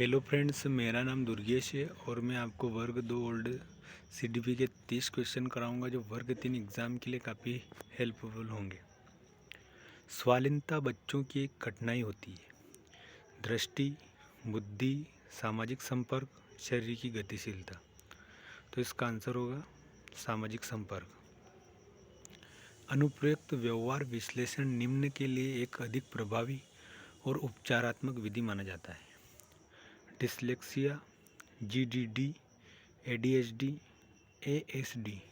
Hello friends, मेरा नाम दुर्गेश है और मैं आपको वर्ग 2 ओल्ड सीडीपी के 30 क्वेश्चन कराऊंगा जो वर्ग 3 एग्ज़ाम के लिए काफ़ी हेल्पफुल होंगे। स्वालीनता बच्चों की एक कठिनाई होती है। दृष्टि, बुद्धि, सामाजिक संपर्क, शरीर की गतिशीलता। तो इसका आंसर होगा सामाजिक संपर्क। अनुप्रयुक्त व्यवहार विश्लेषण निम्न के लिए एक अधिक प्रभावी और उपचारात्मक विधि माना जाता है। Dyslexia, GDD, ADHD, ASD.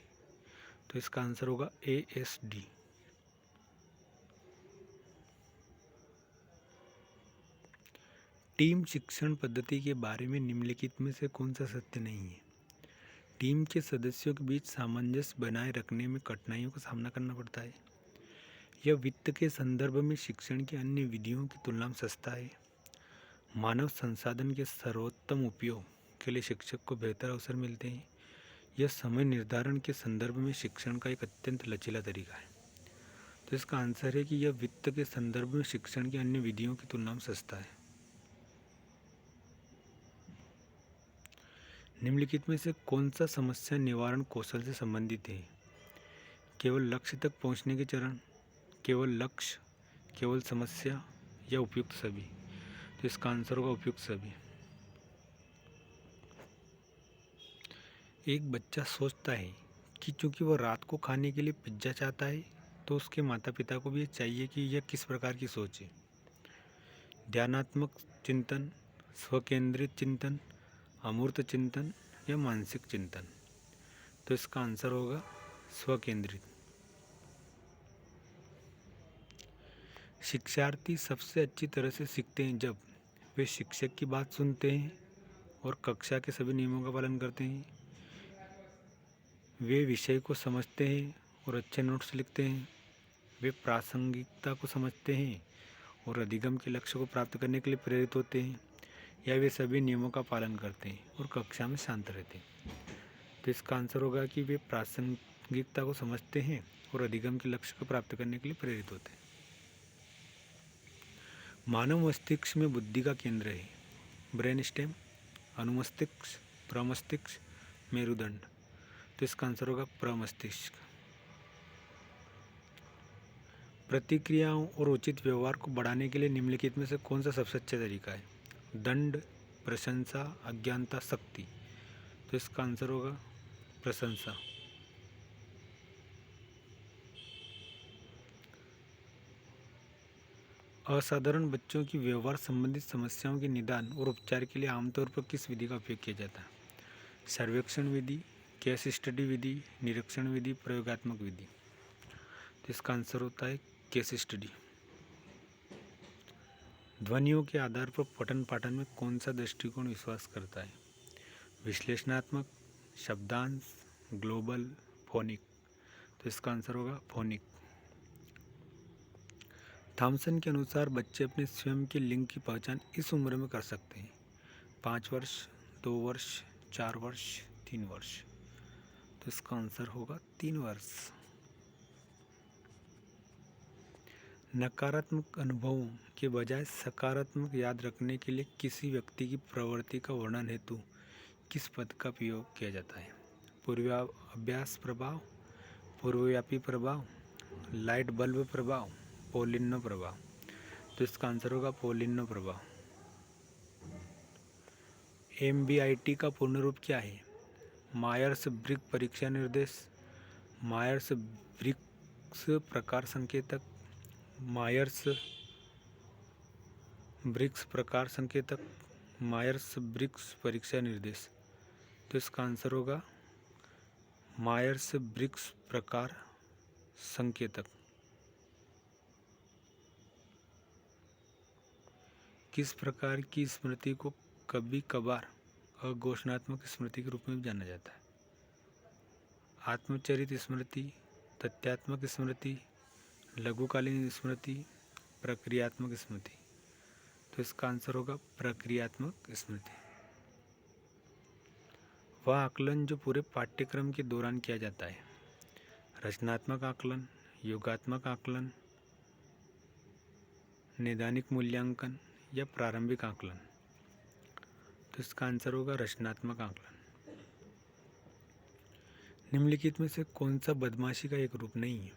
तो इसका आंसर होगा एएसडी। टीम शिक्षण पद्धति के बारे में निम्नलिखित में से कौन सा सत्य नहीं है? टीम के सदस्यों के बीच सामंजस्य बनाए रखने में कठिनाइयों का सामना करना पड़ता है। यह वित्त के संदर्भ में शिक्षण की अन्य विधियों की तुलना में सस्ता है। मानव संसाधन के सर्वोत्तम उपयोग के लिए शिक्षक को बेहतर अवसर मिलते हैं। यह समय निर्धारण के संदर्भ में शिक्षण का एक अत्यंत लचीला तरीका है। तो इसका आंसर है कि यह वित्त के संदर्भ में शिक्षण की अन्य विधियों की तुलना में सस्ता है। निम्नलिखित में से कौन सा समस्या निवारण कौशल से संबंधित है? केवल लक्ष्य तक पहुंचने के चरण, केवल लक्ष्य, केवल समस्या या उपयुक्त सभी? तो इसका आंसर होगा उपयुक्त सभी। एक बच्चा सोचता है कि चूंकि वह रात को खाने के लिए पिज्ज़ा चाहता है तो उसके माता पिता को भी चाहिए कि यह किस प्रकार की सोच है। ध्यानात्मक चिंतन, स्वकेंद्रित चिंतन, अमूर्त चिंतन या मानसिक चिंतन? तो इसका आंसर होगा स्वकेंद्रित। शिक्षार्थी सबसे अच्छी तरह से सीखते हैं जब वे शिक्षक की बात सुनते हैं और कक्षा के सभी नियमों का पालन करते हैं। वे विषय को समझते हैं और अच्छे नोट्स लिखते हैं। वे प्रासंगिकता को समझते हैं और अधिगम के लक्ष्य को प्राप्त करने के लिए प्रेरित होते हैं, या वे सभी नियमों का पालन करते हैं और कक्षा में शांत रहते हैं। तो इसका आंसर होगा कि वे प्रासंगिकता को समझते हैं और अधिगम के लक्ष्य को प्राप्त करने के लिए प्रेरित होते हैं। मानव मस्तिष्क में बुद्धि का केंद्र है। ब्रेन स्टेम, अनुमस्तिष्क, प्रमस्तिष्क, मेरुदंड? तो इसका आंसर होगा प्रमस्तिष्क। प्रतिक्रियाओं और उचित व्यवहार को बढ़ाने के लिए निम्नलिखित में से कौन सा सबसे अच्छा तरीका है? दंड, प्रशंसा, अज्ञानता, शक्ति? तो इसका आंसर होगा प्रशंसा। असाधारण बच्चों की व्यवहार संबंधित समस्याओं के निदान और उपचार के लिए आमतौर पर किस विधि का उपयोग किया जाता है? सर्वेक्षण विधि, केस स्टडी विधि, निरीक्षण विधि, प्रयोगात्मक विधि? तो इसका आंसर होता है केस स्टडी। ध्वनियों के आधार पर पठन पाठन में कौन सा दृष्टिकोण विश्वास करता है? विश्लेषणात्मक, शब्दांश, ग्लोबल, फोनिक? तो इसका आंसर होगा फोनिक। थॉमसन के अनुसार बच्चे अपने स्वयं के लिंग की पहचान इस उम्र में कर सकते हैं: 5 वर्ष, 2 वर्ष, 4 वर्ष, 3 वर्ष? तो इसका आंसर होगा 3 वर्ष। नकारात्मक अनुभवों के बजाय सकारात्मक याद रखने के लिए किसी व्यक्ति की प्रवृत्ति का वर्णन हेतु किस पद का प्रयोग किया जाता है? पूर्वाभ्यास प्रभाव, पूर्वव्यापी प्रभाव, लाइट बल्ब प्रभाव, पोलिनो प्रभाव? तो इसका आंसर होगा पोलिनो प्रभाव। MBIT का पूर्ण रूप क्या है? मायर्स ब्रिग परीक्षा निर्देश, मायर्स ब्रिग्स प्रकार संकेतक, मायर्स ब्रिग्स प्रकार संकेतक, मायर्स ब्रिग्स परीक्षा निर्देश? तो इसका आंसर होगा मायर्स ब्रिग्स प्रकार संकेतक। किस प्रकार की स्मृति को कभी कभार अघोषणात्मक स्मृति के रूप में जाना जाता है? आत्मचरित स्मृति, तथ्यात्मक स्मृति, लघुकालीन स्मृति, प्रक्रियात्मक स्मृति? तो इसका आंसर होगा प्रक्रियात्मक स्मृति। वह आकलन जो पूरे पाठ्यक्रम के दौरान किया जाता है: रचनात्मक आकलन, योगात्मक आकलन, नैदानिक मूल्यांकन या प्रारंभिक आकलन? तो इसका आंसर होगा रचनात्मक आकलन। निम्नलिखित में से कौन सा बदमाशी का एक रूप नहीं है?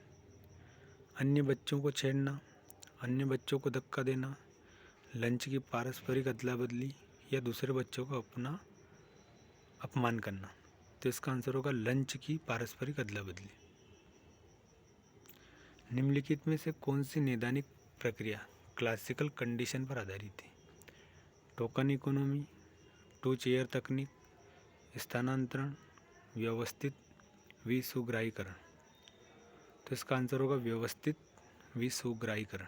अन्य बच्चों को छेड़ना, अन्य बच्चों को धक्का देना, लंच की पारस्परिक अदला बदली या दूसरे बच्चों को अपना अपमान करना। तो इसका आंसर होगा लंच की पारस्परिक अदला बदली। निम्नलिखित में से कौन सी नैदानिक प्रक्रिया क्लासिकल कंडीशन पर आधारित है? टोकन इकोनॉमी, टू चेयर तकनीक, स्थानांतरण, व्यवस्थित विसुग्राहीकरण। तो इसका आंसर होगा व्यवस्थित विसुग्राहीकरण।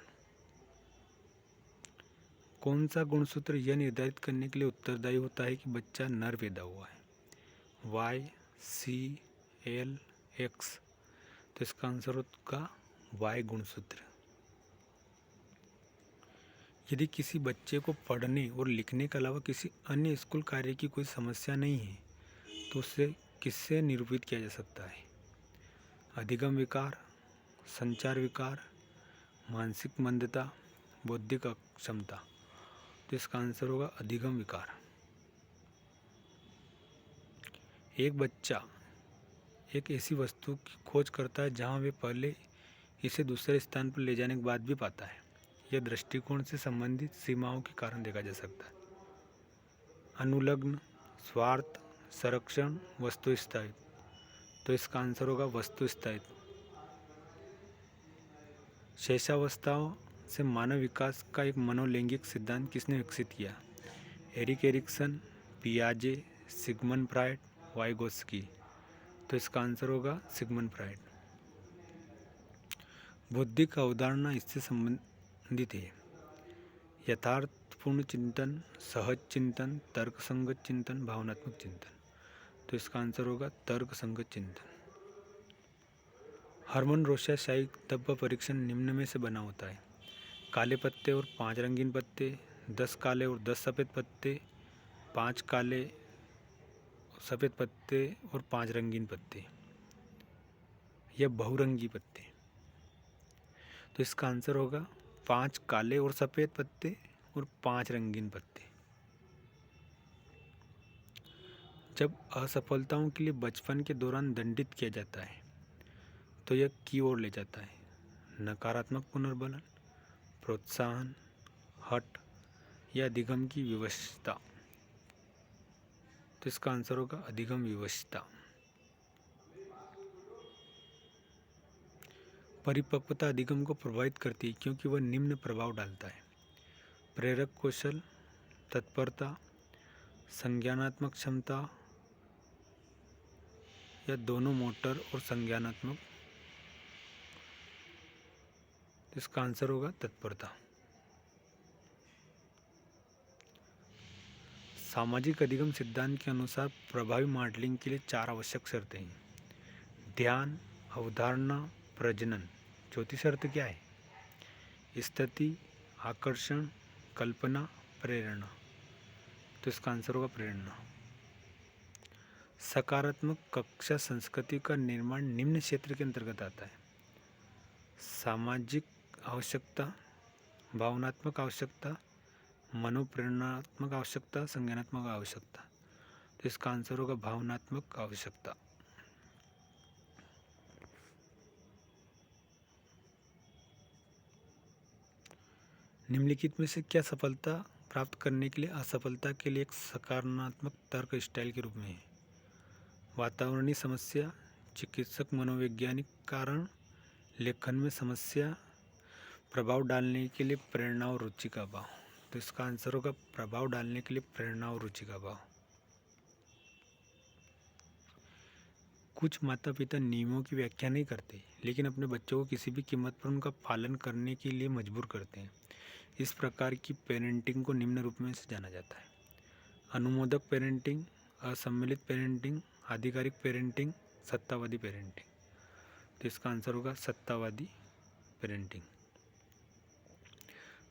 कौन सा गुणसूत्र यह निर्धारित करने के लिए उत्तरदायी होता है कि बच्चा नर पैदा हुआ है? Y, C, L, X। तो इसका आंसर होगा Y गुणसूत्र। यदि किसी बच्चे को पढ़ने और लिखने के अलावा किसी अन्य स्कूल कार्य की कोई समस्या नहीं है तो उसे किससे निरूपित किया जा सकता है? अधिगम विकार, संचार विकार, मानसिक मंदता, बौद्धिक अक्षमता। तो इसका आंसर होगा अधिगम विकार। एक बच्चा एक ऐसी वस्तु की खोज करता है जहां वे पहले इसे दूसरे स्थान पर ले जाने के बाद भी पाता है। यह दृष्टिकोण से संबंधित सीमाओं के कारण देखा जा सकता है। अनुलग्न, स्वार्थ, संरक्षण, वस्तु स्थायित्व। तो इसका आंसर होगा वस्तु स्थायित्व। शैशवावस्थाओं से मानव विकास का एक मनोलैंगिक सिद्धांत किसने विकसित किया? एरिक एरिक्सन, पियाजे, सिगमंड फ्रायड, वाइगोत्स्की। तो इसका आंसर होगा सिगमंड फ्रायड। बौद्धिक अवधारणा इससे संबंधित है। यथार्थपूर्ण चिंतन, सहज चिंतन, तर्कसंगत चिंतन, भावनात्मक चिंतन। तो इसका आंसर होगा तर्कसंगत चिंतन। हरमन रोषाशाही धब्बा परीक्षण निम्न में से बना होता है? काले पत्ते और 5 रंगीन पत्ते, 10 काले और 10 सफ़ेद पत्ते, 5 काले सफ़ेद पत्ते और 5 रंगीन पत्ते, या बहुरंगी पत्ते। तो इसका आंसर होगा 5 काले और सफ़ेद पत्ते और 5 रंगीन पत्ते। जब असफलताओं के लिए बचपन के दौरान दंडित किया जाता है तो यह की ओर ले जाता है? नकारात्मक पुनर्बलन, प्रोत्साहन, हठ या अधिगम की विवशता। तो इसका आंसर होगा अधिगम विवशता। परिपक्वता अधिगम को प्रभावित करती है क्योंकि वह निम्न प्रभाव डालता है? प्रेरक कौशल, तत्परता, संज्ञानात्मक क्षमता, या दोनों मोटर और संज्ञानात्मक। इसका आंसर होगा तत्परता। सामाजिक अधिगम सिद्धांत के अनुसार प्रभावी मॉडलिंग के लिए 4 आवश्यक शर्तें हैं। ध्यान, अवधारणा, प्रजनन। चौथी शर्त क्या है? स्थिति, आकर्षण, कल्पना, प्रेरणा। तो इसका आंसर होगा प्रेरणा। सकारात्मक कक्षा संस्कृति का निर्माण निम्न क्षेत्र के अंतर्गत आता है? सामाजिक आवश्यकता, भावनात्मक आवश्यकता, मनोप्रेरणात्मक आवश्यकता, संज्ञानात्मक आवश्यकता। तो इसका आंसर होगा भावनात्मक आवश्यकता। निम्नलिखित में से क्या सफलता प्राप्त करने के लिए असफलता के लिए एक सकारात्मक तर्क स्टाइल के रूप में है? वातावरणीय समस्या, चिकित्सक मनोवैज्ञानिक कारण, लेखन में समस्या, प्रभाव डालने के लिए प्रेरणा और रुचि का अभाव। तो इसका आंसर होगा प्रभाव डालने के लिए प्रेरणा और रुचि का अभाव। कुछ माता पिता नियमों की व्याख्या नहीं करते लेकिन अपने बच्चों को किसी भी कीमत पर उनका पालन करने के लिए मजबूर करते हैं। इस प्रकार की पेरेंटिंग को निम्न रूप में से जाना जाता है? अनुमोदक पेरेंटिंग, असम्मिलित पेरेंटिंग, आधिकारिक पेरेंटिंग, सत्तावादी पेरेंटिंग। तो इसका आंसर होगा सत्तावादी पेरेंटिंग।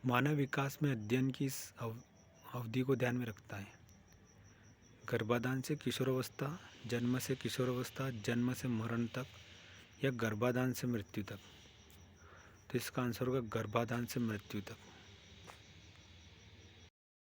मानव विकास में अध्ययन की इस अवधि को ध्यान में रखता है? गर्भाधान से किशोरावस्था, जन्म से किशोरावस्था, जन्म से मरण तक, या गर्भाधान से मृत्यु तक। तो इसका आंसर होगा गर्भाधान से मृत्यु तक।